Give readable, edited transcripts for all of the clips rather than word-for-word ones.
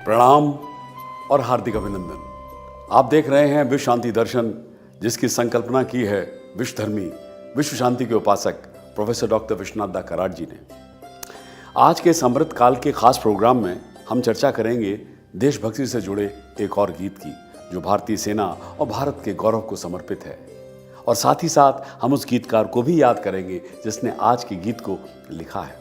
प्रणाम और हार्दिक अभिनंदन। आप देख रहे हैं विश्व शांति दर्शन, जिसकी संकल्पना की है विश्वधर्मी विश्व शांति के उपासक प्रोफेसर डॉक्टर विश्वनाथ दा कराड जी ने। आज के इस अमृत काल के खास प्रोग्राम में हम चर्चा करेंगे देशभक्ति से जुड़े एक और गीत की, जो भारतीय सेना और भारत के गौरव को समर्पित है। और साथ ही साथ हम उस गीतकार को भी याद करेंगे जिसने आज के गीत को लिखा है।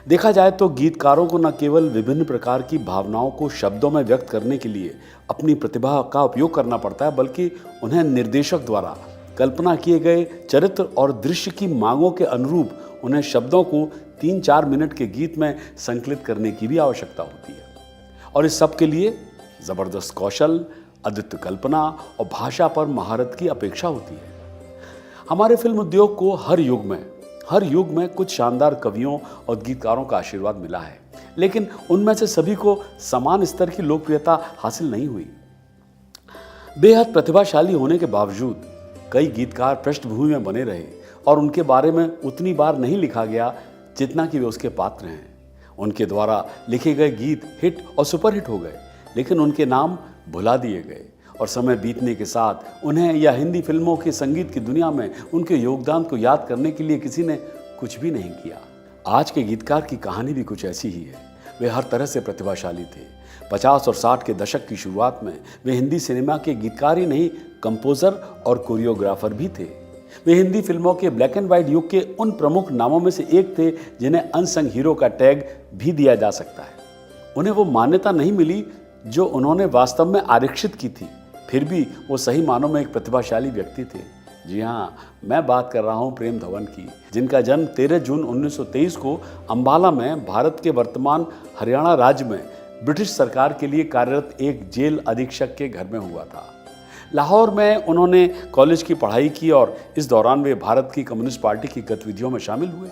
देखा जाए तो गीतकारों को न केवल विभिन्न प्रकार की भावनाओं को शब्दों में व्यक्त करने के लिए अपनी प्रतिभा का उपयोग करना पड़ता है, बल्कि उन्हें निर्देशक द्वारा कल्पना किए गए चरित्र और दृश्य की मांगों के अनुरूप उन्हें शब्दों को 3-4 मिनट के गीत में संकलित करने की भी आवश्यकता होती है। और इस सब के लिए जबरदस्त कौशल, अद्वितीय कल्पना और भाषा पर महारत की अपेक्षा होती है। हमारे फिल्म उद्योग को हर युग में कुछ शानदार कवियों और गीतकारों का आशीर्वाद मिला है, लेकिन उनमें से सभी को समान स्तर की लोकप्रियता हासिल नहीं हुई। बेहद प्रतिभाशाली होने के बावजूद कई गीतकार पृष्ठभूमि में बने रहे और उनके बारे में उतनी बार नहीं लिखा गया जितना कि वे उसके पात्र हैं। उनके द्वारा लिखे गए गीत हिट और सुपरहिट हो गए, लेकिन उनके नाम भुला दिए गए और समय बीतने के साथ उन्हें या हिंदी फिल्मों के संगीत की दुनिया में उनके योगदान को याद करने के लिए किसी ने कुछ भी नहीं किया। आज के गीतकार की कहानी भी कुछ ऐसी ही है। वे हर तरह से प्रतिभाशाली थे। 50 और 60 के दशक की शुरुआत में वे हिंदी सिनेमा के गीतकार ही नहीं, कंपोजर और कोरियोग्राफर भी थे। वे हिंदी फिल्मों के ब्लैक एंड व्हाइट युग के उन प्रमुख नामों में से एक थे जिन्हें अनसंग हीरो का टैग भी दिया जा सकता है। उन्हें वो मान्यता नहीं मिली जो उन्होंने वास्तव में आरक्षित की थी, फिर भी वो सही मानों में एक प्रतिभाशाली व्यक्ति थे। जी हाँ, मैं बात कर रहा हूँ प्रेम धवन की, जिनका जन्म 13 जून 1923 को अंबाला में भारत के वर्तमान हरियाणा राज्य में ब्रिटिश सरकार के लिए कार्यरत एक जेल अधीक्षक के घर में हुआ था। लाहौर में उन्होंने कॉलेज की पढ़ाई की और इस दौरान वे भारत की कम्युनिस्ट पार्टी की गतिविधियों में शामिल हुए।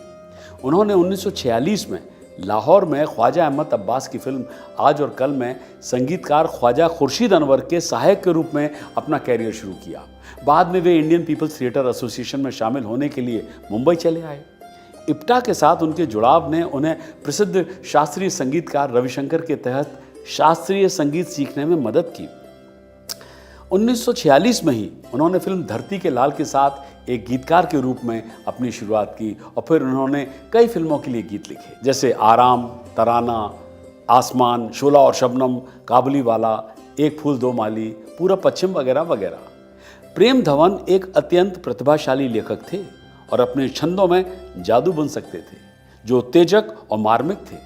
उन्होंने 1946 में लाहौर में ख्वाजा अहमद अब्बास की फिल्म आज और कल में संगीतकार ख्वाजा खुर्शीद अनवर के सहायक के रूप में अपना कैरियर शुरू किया। बाद में वे इंडियन पीपल्स थिएटर एसोसिएशन में शामिल होने के लिए मुंबई चले आए। इप्टा के साथ उनके जुड़ाव ने उन्हें प्रसिद्ध शास्त्रीय संगीतकार रविशंकर के तहत शास्त्रीय संगीत सीखने में मदद की। 1946 में ही उन्होंने फिल्म धरती के लाल के साथ एक गीतकार के रूप में अपनी शुरुआत की और फिर उन्होंने कई फिल्मों के लिए गीत लिखे, जैसे आराम, तराना, आसमान, शोला और शबनम, काबुलीवाला, एक फूल दो माली, पूरा पश्चिम वगैरह वगैरह। प्रेम धवन एक अत्यंत प्रतिभाशाली लेखक थे और अपने छंदों में जादू बुन सकते थे, जो उत्तेजक और मार्मिक थे।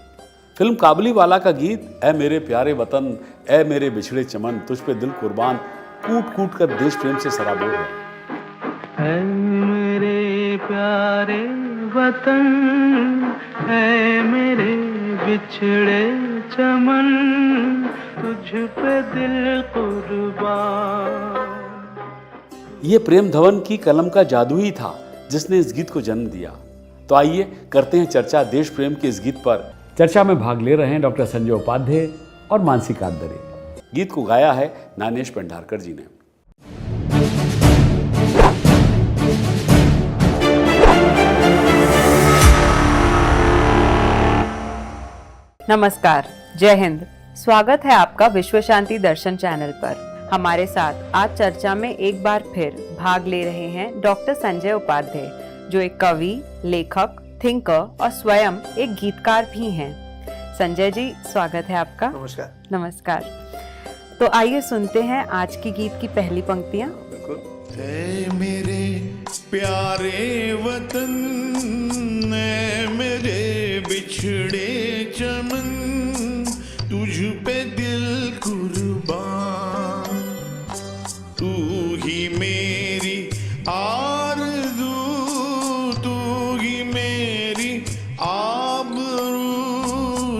फिल्म काबुलीवाला का गीत ऐ मेरे प्यारे वतन, ऐ मेरे बिछड़े चमन, तुझ पे दिल कुर्बान, कूट कूट कर देश प्रेम से सराबोर है। ऐ मेरे प्यारे वतन, ऐ मेरे बिछड़े चमन, तुझ पे दिल कुर्बान। ये प्रेम धवन की कलम का जादू ही था जिसने इस गीत को जन्म दिया। तो आइए करते हैं चर्चा देश प्रेम के इस गीत पर। चर्चा में भाग ले रहे हैं डॉक्टर संजय उपाध्याय और मानसी कादरे। गीत को गाया है नानेश पेंढारकर जी ने। नमस्कार, जय हिंद। स्वागत है आपका विश्व शांति दर्शन चैनल पर। हमारे साथ आज चर्चा में एक बार फिर भाग ले रहे हैं डॉक्टर संजय उपाध्याय, जो एक कवि, लेखक, थिंकर और स्वयं एक गीतकार भी हैं। संजय जी, स्वागत है आपका। नमस्कार। नमस्कार। तो आइए सुनते हैं आज की गीत की पहली पंक्तियां। ऐ मेरे प्यारे वतन, ऐ मेरे बिछड़े चमन, तुझ पे दिल कुर्बान, तू ही मेरी आरज़ू, तू ही मेरी आबरू,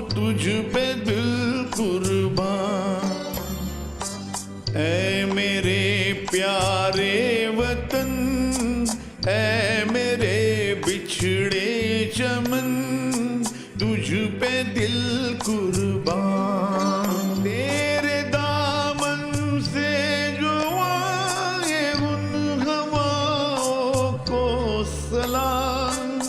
तुझ पे दिल कुर्बान। ऐ मेरे प्यारे वतन, ऐ मेरे बिछड़े चमन, तुझ पे दिल कुर्बान। तेरे दामन से जो आए उन हवाओं को सलाम,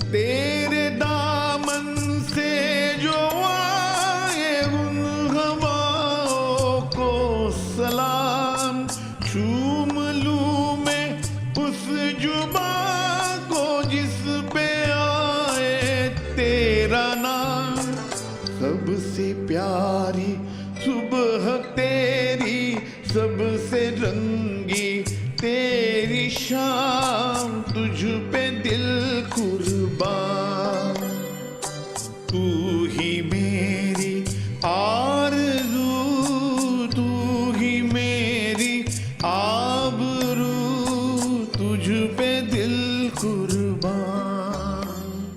तेरे दामन चूम लूं मैं उस जुबा को जिस पे आए तेरा नाम। सबसे प्यारी सुबह तेरी, सबसे रंगी तेरी शाम, तुझ पे दिल कुर्बान। तू ही मेरी आरज़ू, तू ही मेरी आबरू, तुझ पे दिल कुर्बान।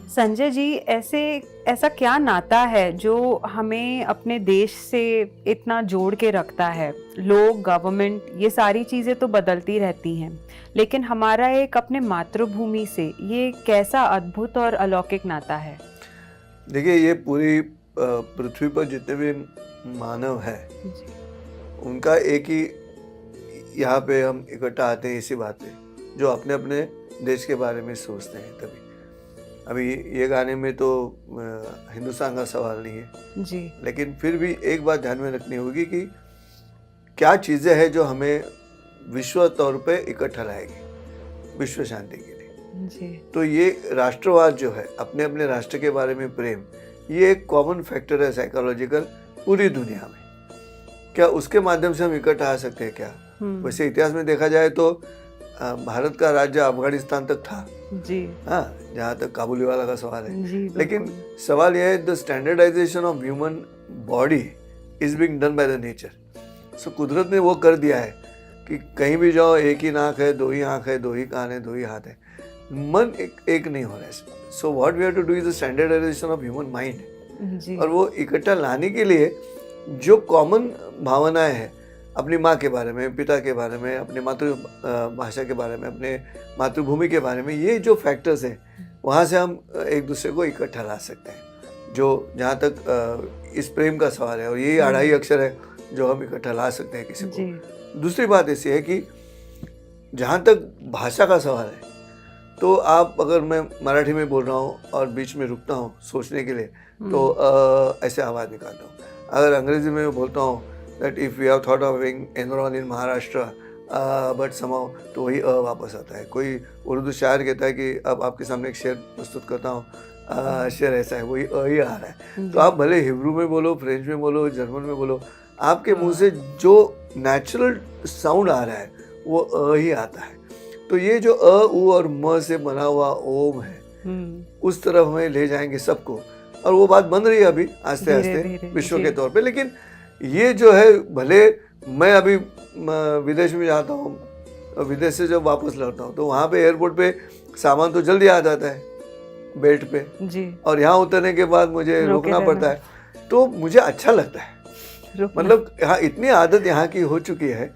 संजय जी, ऐसा क्या नाता है जो हमें अपने देश से इतना जोड़ के रखता है? लोग, गवर्नमेंट, ये सारी चीज़ें तो बदलती रहती हैं, लेकिन हमारा एक अपने मातृभूमि से ये कैसा अद्भुत और अलौकिक नाता है? देखिए, ये पूरी पृथ्वी पर जितने भी मानव है जी। उनका एक ही, यहाँ पे हम इकट्ठा आते हैं इसी बात पे, जो अपने अपने देश के बारे में सोचते हैं। तभी अभी ये गाने में तो हिंदुस्तान का सवाल नहीं है जी, लेकिन फिर भी एक बात ध्यान में रखनी होगी कि क्या चीज़ें हैं जो हमें विश्व तौर पे इकट्ठा लाएगी विश्व शांति के लिए। जी, तो ये राष्ट्रवाद जो है, अपने अपने राष्ट्र के बारे में प्रेम, ये एक कॉमन फैक्टर है साइकोलॉजिकल पूरी दुनिया में। क्या उसके माध्यम से हम इकट्ठा आ सकते हैं क्या? वैसे इतिहास में देखा जाए तो भारत का राज्य अफगानिस्तान तक था, जी, हाँ, जहाँ तक काबुलीवाला का सवाल है। जी, लेकिन सवाल यह है, the standardization of human body is being done by the nature. So कुदरत ने वो कर दिया है कि कहीं भी जाओ एक ही नाक है, दो ही आँख है, दो ही कान है, दो ही हाथ है, मन एक नहीं हो रहा है। So what we have to do is the standardization of human mind. जी, और वो इकट्ठा लाने के लिए जो कॉमन भावनाएं हैं, अपनी माँ के बारे में, पिता के बारे में, अपने मातृभाषा के बारे में, अपने मातृभूमि के बारे में, ये जो फैक्टर्स हैं वहाँ से हम एक दूसरे को इकट्ठा ला सकते हैं। जो जहाँ तक इस प्रेम का सवाल है, और यही 2.5 अक्षर है जो हम इकट्ठा ला सकते हैं किसी को। दूसरी बात ऐसी है कि जहाँ तक भाषा का सवाल है, तो आप, अगर मैं मराठी में बोल रहा हूँ और बीच में रुकता हूँ सोचने के लिए, तो ऐसे आवाज़ निकालता हूँ। अगर अंग्रेजी में बोलता हूँ that if we have thought of having Enron in Maharashtra but somehow, तो वही वापस आता है। कोई उर्दू शायर कहता है कि अब आपके सामने एक शेर प्रस्तुत करता हूँ, शेर ऐसा है, वही ही आ रहा है। तो आप भले हिब्रू में बोलो, फ्रेंच में बोलो, जर्मन में बोलो, आपके मुंह से जो नेचुरल साउंड आ रहा है वो ही आता है। तो ये जो उ और म से बना हुआ ओम है, उस तरफ हमें ले जाएंगे सबको, और वो बात बन रही है अभी आस्ते आस्ते विश्व के तौर पे। लेकिन ये जो है, भले मैं अभी विदेश में जाता हूँ, विदेश से जब वापस लौटता हूँ तो वहाँ पे एयरपोर्ट पे सामान तो जल्दी आ जाता है बेल्ट पे जी, और यहाँ उतरने के बाद मुझे रोकना पड़ता है, तो मुझे अच्छा लगता है। मतलब यहाँ इतनी आदत यहाँ की हो चुकी है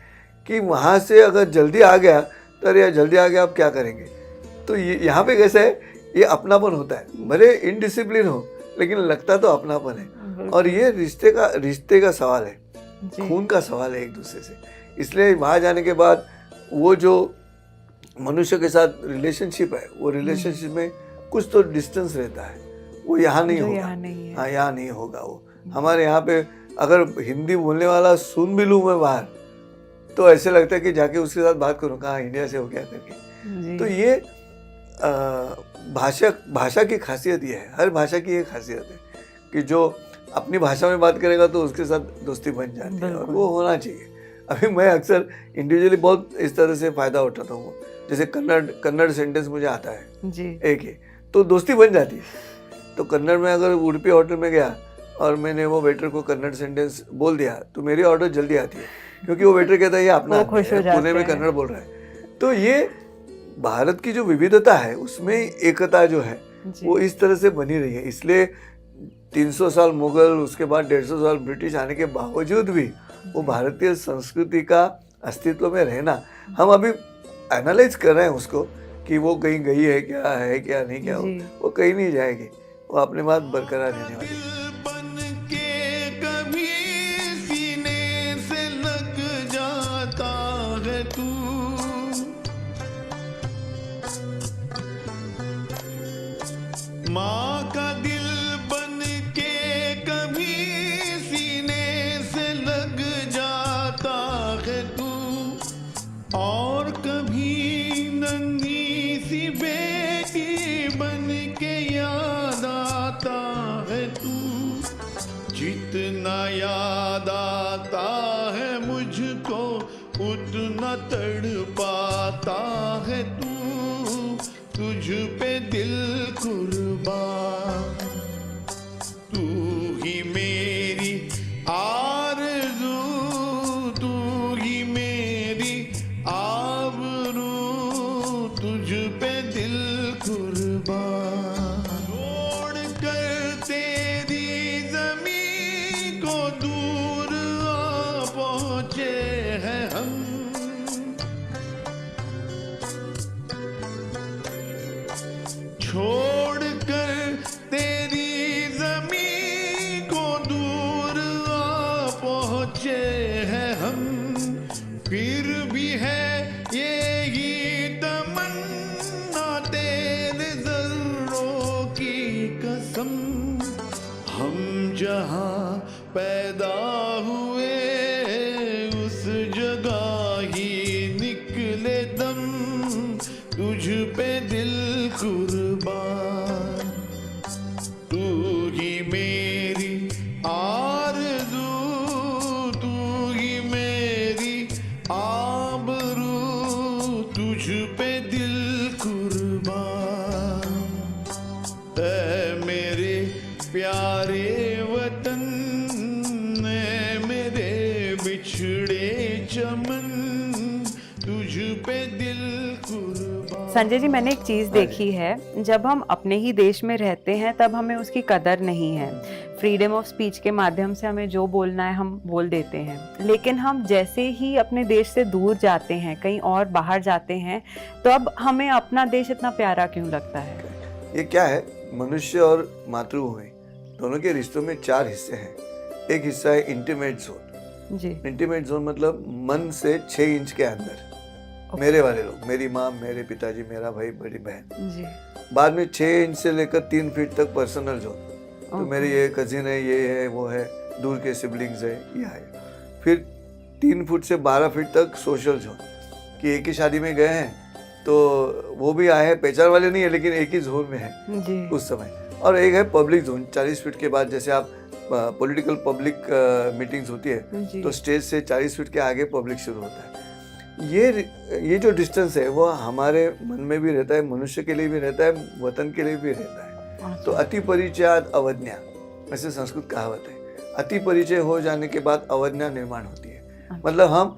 कि वहाँ से अगर जल्दी आ गया तो यार जल्दी आ गया, आप क्या करेंगे। तो यहाँ पे कैसा है, ये अपनापन होता है, भले इनडिसिप्लिन हो लेकिन लगता तो अपनापन है। और ये रिश्ते का सवाल है, खून का सवाल है एक दूसरे से। इसलिए वहाँ जाने के बाद वो जो मनुष्य के साथ रिलेशनशिप है, वो रिलेशनशिप में कुछ तो डिस्टेंस रहता है, वो यहाँ नहीं होगा। हाँ, यहाँ नहीं होगा वो। हमारे यहाँ पे अगर हिंदी बोलने वाला सुन भी लूँ मैं बाहर, तो ऐसे लगता है कि जाके उसके साथ बात करूँ, कहाँ इंडिया से हो क्या करके। तो ये भाषा की खासियत ये है, हर भाषा की ये खासियत है कि जो अपनी भाषा में बात करेगा तो उसके साथ दोस्ती बन जाती है, और वो होना चाहिए। अभी मैं अक्सर इंडिविजुअली बहुत इस तरह से फ़ायदा उठाता हूँ, जैसे कन्नड़ सेंटेंस मुझे आता है जी, एक ही, तो दोस्ती बन जाती है। तो कन्नड़ में अगर उडुपी होटल में गया और मैंने वो वेटर को कन्नड़ सेंटेंस बोल दिया तो मेरी ऑर्डर जल्दी आती है, क्योंकि वो वेटर कहता है ये अपना पुणे में कन्नड़ बोल रहा है। तो ये भारत की जो विविधता है उसमें एकता जो है वो इस तरह से बनी रही है। इसलिए 300 साल मुगल, उसके बाद 150 साल ब्रिटिश आने के बावजूद भी वो भारतीय संस्कृति का अस्तित्व में रहना, हम अभी एनालाइज कर रहे हैं उसको कि वो कहीं गई है क्या नहीं, क्या वो कहीं नहीं जाएगी, वो अपने बात बरकरार रहने वाली है। माँ का दिल बन के कभी सीने से लग जाता है तू, खुद न तड़ पाता है तू, तुझ पे दिल कुर्बान। तू ही मेरी आरज़ू, तू ही मेरी आबरू, तुझ पे दिल कुर्बान। छोड़ कर तेरी ज़मीं को दूर आ पहुँचे हैं हम, छोड़ कर तेरी ज़मीं को दूर आ पहुँचे हैं हम, फिर भी है यही तमन्ना तेरे ज़र्रों की कसम। हम जहाँ पैदा हुए उस जगह ही निकले दम, तुझ पे दिल कुर्बान। तू ही मेरी आरज़ू, तू ही मेरी आबरू, तुझ पे दिल कुर्बान। ऐ मेरे प्यारे वतन, ऐ मेरे बिछड़े चमन, तुझ पे दिल कुर्बान। संजय जी, मैंने एक चीज़ देखी है, जब हम अपने ही देश में रहते हैं तब हमें उसकी कदर नहीं है। फ्रीडम ऑफ स्पीच के माध्यम से हमें जो बोलना है हम बोल देते हैं, लेकिन हम जैसे ही अपने देश से दूर जाते हैं, कहीं और बाहर जाते हैं, तो अब हमें अपना देश इतना प्यारा क्यों लगता है? ये क्या है, मनुष्य और मातृभूमि दोनों के रिश्तों में 4 हिस्से हैं। एक हिस्सा है इंटीमेट जोन। जी। इंटीमेट जोन मतलब मन से 6 इंच के अंदर मेरे वाले लोग, मेरी माँ, मेरे पिताजी, मेरा भाई, बड़ी बहन। जी। बाद में 6 इंच से लेकर 3 फीट तक पर्सनल जोन, तो मेरे ये कजिन है, ये है, वो है, दूर के सिबलिंग्स है, ये है। फिर 3 फुट से 12 फीट तक सोशल जोन, कि एक ही शादी में गए हैं तो वो भी आए हैं, पहचान वाले नहीं है लेकिन एक ही जोन में है जी। उस समय। और एक है पब्लिक जोन, 40 फीट के बाद, जैसे आप पॉलिटिकल पब्लिक मीटिंग्स होती है तो स्टेज से 40 फीट के आगे पब्लिक शुरू होता है। ये जो डिस्टेंस है वो हमारे मन में भी रहता है, मनुष्य के लिए भी रहता है, वतन के लिए भी रहता है। तो अति परिचयात अवज्ञा, ऐसे संस्कृत कहावत है। अति परिचय हो जाने के बाद अवज्ञा निर्माण होती है। मतलब हम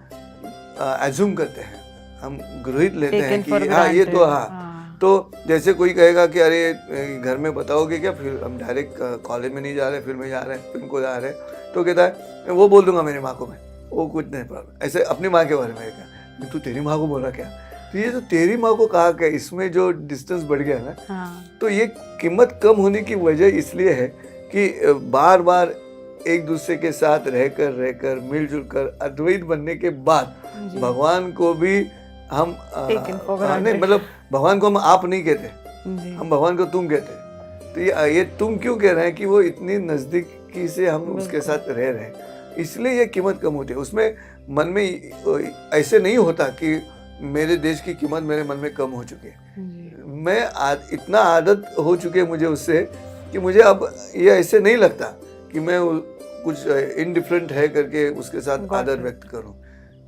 एज्यूम करते हैं, हम गृहित लेते हैं कि हाँ ये तो हाँ। तो जैसे कोई कहेगा कि अरे घर में बताओगे क्या, फिर हम डायरेक्ट कॉलेज में नहीं जा रहे, फिल्म में जा रहे हैं, फिल्म को जा रहे हैं, तो कहता है वो बोल दूंगा मेरी माँ को, मैं वो कुछ नहीं प्रॉब्लम। ऐसे अपनी माँ के बारे में क्या, तू तेरी माँ को बोला क्या, तो ये तो तेरी माँ को कहा क्या, इसमें जो डिस्टेंस बढ़ गया ना। तो ये कीमत कम होने की वजह इसलिए है कि बार बार एक दूसरे के साथ रहकर मिलजुल कर अद्वैत बनने के बाद भगवान को भी हम नहीं, मतलब भगवान को हम आप नहीं कहते, हम भगवान को तुम कहते। तो ये तुम क्यों कह रहे हैं कि वो इतनी नजदीकी से हम उसके साथ रह रहे हैं, इसलिए ये कीमत कम होती है। उसमें मन में ऐसे नहीं होता कि मेरे देश की कीमत मेरे मन में कम हो चुकी है। मैं इतना आदत हो चुकी है मुझे उससे कि मुझे अब ये ऐसे नहीं लगता कि मैं कुछ इनडिफरेंट है करके उसके साथ आदर व्यक्त करूं।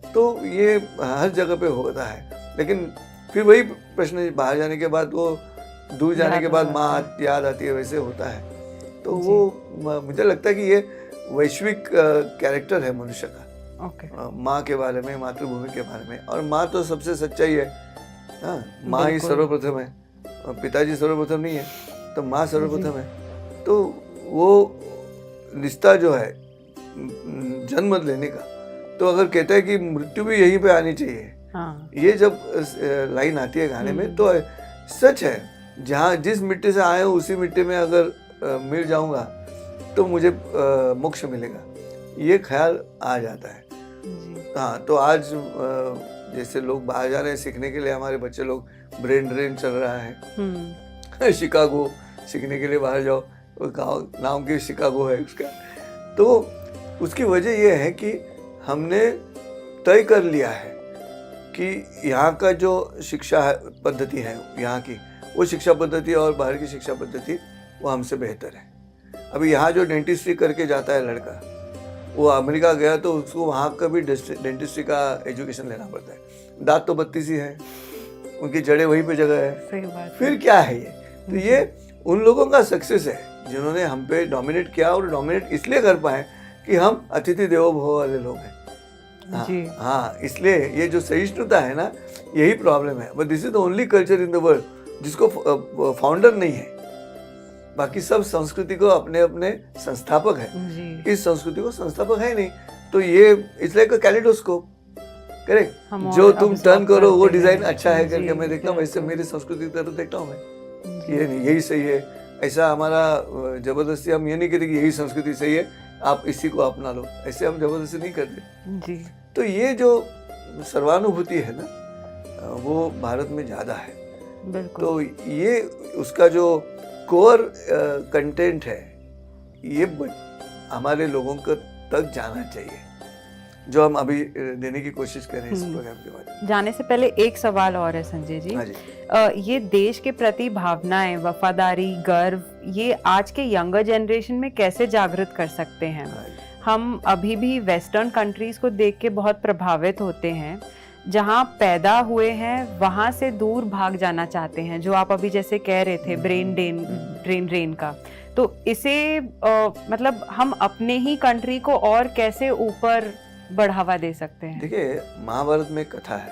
तो ये हर जगह पे होता है। लेकिन फिर वही प्रश्न, बाहर जाने के बाद, वो दूर जाने के बाद माँ याद आती है, वैसे होता है। तो वो मुझे लगता है कि ये वैश्विक कैरेक्टर है मनुष्य का। माँ के बारे में, मातृभूमि के बारे में। और माँ तो सबसे सच्चाई है, माँ ही सर्वप्रथम है, पिताजी सर्वप्रथम नहीं है, तो माँ सर्वप्रथम है। तो वो रिश्ता जो है जन्म लेने का, तो अगर कहता है कि मृत्यु भी यहीं पे आनी चाहिए, ये जब लाइन आती है गाने में, तो सच है। जहाँ जिस मिट्टी से आए हो उसी मिट्टी में अगर मिल जाऊंगा तो मुझे मोक्ष मिलेगा, ये ख्याल आ जाता है। हाँ, तो आज जैसे लोग बाहर जा रहे हैं सीखने के लिए, हमारे बच्चे लोग, ब्रेन ड्रेन चल रहा है, शिकागो सीखने के लिए बाहर जाओ, गाँव नाम की शिकागो है उसका। तो उसकी वजह यह है कि हमने तय कर लिया है कि यहाँ का जो शिक्षा पद्धति है यहाँ की, वो शिक्षा पद्धति और बाहर की शिक्षा पद्धति वो हमसे बेहतर है। अभी यहाँ जो डेंटिस्ट्री करके जाता है लड़का, वो अमेरिका गया तो उसको वहाँ का भी डेंटिस्ट्री का एजुकेशन लेना पड़ता है। दांत तो 32 ही है, उनकी जड़ें वहीं पे जगह है। सही बात। फिर क्या है ये? तो ये उन लोगों का सक्सेस है जिन्होंने हम पे डोमिनेट किया, और डोमिनेट इसलिए कर पाए कि हम अतिथि देवो भव वाले लोग हैं। जी। हाँ, इसलिए ये जो सहिष्णुता है ना, यही प्रॉब्लम है। But this is the only culture in the world जिसको फाउंडर नहीं है। बाकी सब संस्कृति को अपने अपने संस्थापक है। जी। इस संस्कृति को संस्थापक है नहीं, तो ये it's like a kaleidoscope. Correct, हम जो और तुम absorb टर्न करो वो करते हैं। डिजाइन अच्छा है जी, करके मैं देखता हूँ, वैसे बिल्कुल। मेरी संस्कृति की तरफ देखता हूँ मैं कि ये नहीं, यही सही है। ऐसा हमारा जबरदस्ती हम ये नहीं कहते कि यही संस्कृति सही है, आप इसी को अपना लो, ऐसे हम जबरदस्ती नहीं करते। जी। तो ये जो सर्वानुभूति है ना, वो भारत में ज़्यादा है। बिल्कुल। तो ये उसका जो कोर कंटेंट है, ये हमारे लोगों को तक जाना चाहिए, जो हम अभी देने की कोशिश कर रहे हैं इस प्रोग्राम के बाद। जाने से पहले एक सवाल और है संजय जी। हाँ जी। ये देश के प्रति भावनाएं, वफादारी, गर्व, ये आज के यंगर जनरेशन में कैसे जागृत कर सकते हैं? हाँ जी। हम अभी भी वेस्टर्न कंट्रीज को देख के बहुत प्रभावित होते हैं, जहाँ पैदा हुए हैं वहाँ से दूर भाग जाना चाहते हैं, जो आप अभी जैसे कह रहे थे ब्रेन ड्रेन का। तो इसे मतलब हम अपने ही कंट्री को और कैसे ऊपर बढ़ावा दे सकते हैं? देखिए, महाभारत में एक कथा है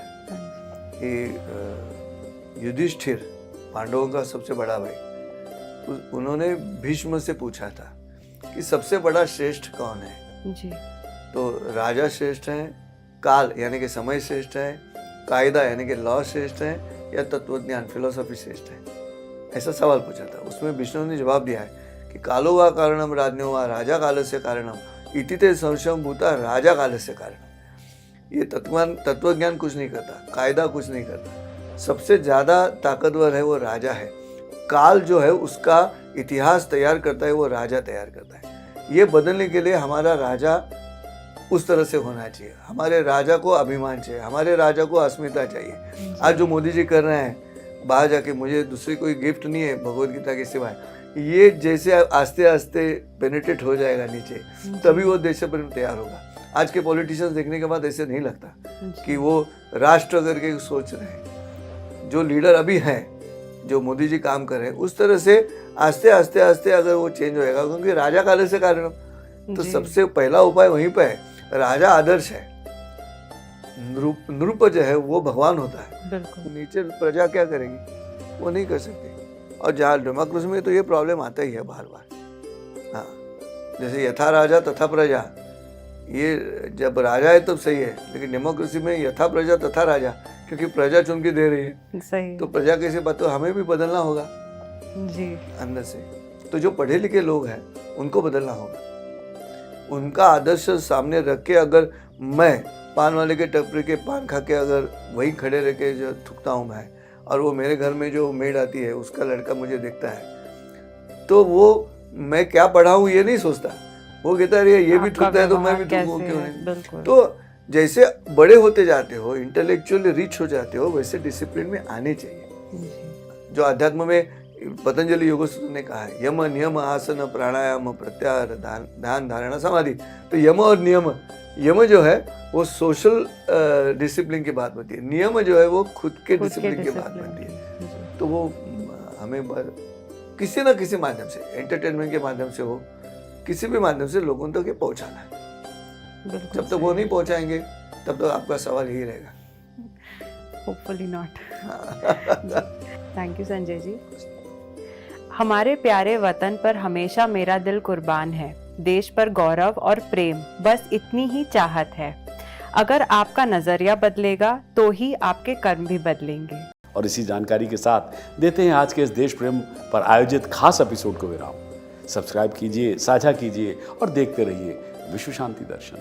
कि युधिष्ठिर, पांडवों का सबसे बड़ा भाई, उन्होंने भीष्म से पूछा था कि सबसे बड़ा श्रेष्ठ कौन है। जी। तो राजा श्रेष्ठ है, काल यानी कि समय श्रेष्ठ है, कायदा यानी कि लॉ श्रेष्ठ है, या तत्वज्ञान फिलोसफी श्रेष्ठ है? ऐसा सवाल पूछा था। उसमें विष्णु ने जवाब दिया है कि कालो वा कारणम राज्ञो वा राजा कालस्य कारणम इति ते संशयम भूता राजा कालस्य कारणम। ये तत्वज्ञान कुछ नहीं करता, कायदा कुछ नहीं करता, सबसे ज़्यादा ताकतवर है वो राजा है। काल जो है उसका इतिहास तैयार करता है, वो राजा तैयार करता है। ये बदलने के लिए हमारा राजा उस तरह से होना चाहिए, हमारे राजा को अभिमान चाहिए, हमारे राजा को अस्मिता चाहिए। आज जो मोदी जी कर रहे हैं बाहर जाके, मुझे दूसरी कोई गिफ्ट नहीं है भगवत गीता के सिवाय, ये जैसे आस्ते आस्ते पेनिट्रेट हो जाएगा नीचे, तभी वो देश पर तैयार होगा। आज के पॉलिटिशियंस देखने के बाद ऐसे नहीं लगता कि वो राष्ट्र करके सोच रहे हैं। जो लीडर अभी हैं, जो मोदी जी काम कर रहे हैं, उस तरह से आस्ते आस्ते आस्ते अगर वो चेंज होएगा, क्योंकि राजा काल से कारण, तो सबसे पहला उपाय वहीं पर है। राजा आदर्श है, नृप जो है वो भगवान होता है। बिल्कुल। नीचे प्रजा क्या करेगी, वो नहीं कर सकती। और जहाँ डेमोक्रेसी में तो ये प्रॉब्लम आता ही है बार बार। हाँ, जैसे यथा राजा तथा प्रजा, ये जब राजा है तब सही है, लेकिन डेमोक्रेसी में यथा प्रजा तथा राजा, क्योंकि प्रजा चुन के दे रही है। सही। तो प्रजा कैसे बात, तो हमें भी बदलना होगा जी। अंदर से। तो जो पढ़े लिखे लोग हैं उनको बदलना होगा, उनका आदर्श सामने रख के, अगर मैं पान वाले के टपरी के पान खा के अगर वहीं खड़े रह के जो थूकता हूँ मैं, और वो मेरे घर में जो मेड आती है उसका लड़का मुझे देखता है, तो वो मैं क्या पढ़ा हूँ ये नहीं सोचता, वो कहता है ये भी थूकता है तो मैं भी थूकूं क्यों नहीं। तो जैसे बड़े होते जाते हो, इंटेलेक्चुअली रिच हो जाते हो, वैसे डिसिप्लिन में आने चाहिए। जो अध्यात्म में पतंजलि योग सूत्र ने कहा है, यम नियम आसन प्राणायाम प्रत्याहार ध्यान धारणा समाधि। तो यम और नियम, यम जो है वो सोशल डिसिप्लिन की बात बनती है, नियम जो है वो खुद के डिसिप्लिन की बात बनती है। तो वो हमें किसी ना किसी माध्यम से, एंटरटेनमेंट के माध्यम से हो, किसी भी माध्यम से लोगों तक ये पहुंचाना है। जब तक वो नहीं पहुंचाएंगे तब तक आपका सवाल यही रहेगा। Hopefully not. Thank you Sanjay ji. हमारे प्यारे वतन पर हमेशा मेरा दिल कुर्बान है, देश पर गौरव और प्रेम, बस इतनी ही चाहत है। अगर आपका नजरिया बदलेगा तो ही आपके कर्म भी बदलेंगे। और इसी जानकारी के साथ देते हैं आज के इस देश प्रेम पर आयोजित खास एपिसोड को विराम। सब्सक्राइब कीजिए, साझा कीजिए और देखते रहिए विश्व शांति दर्शन।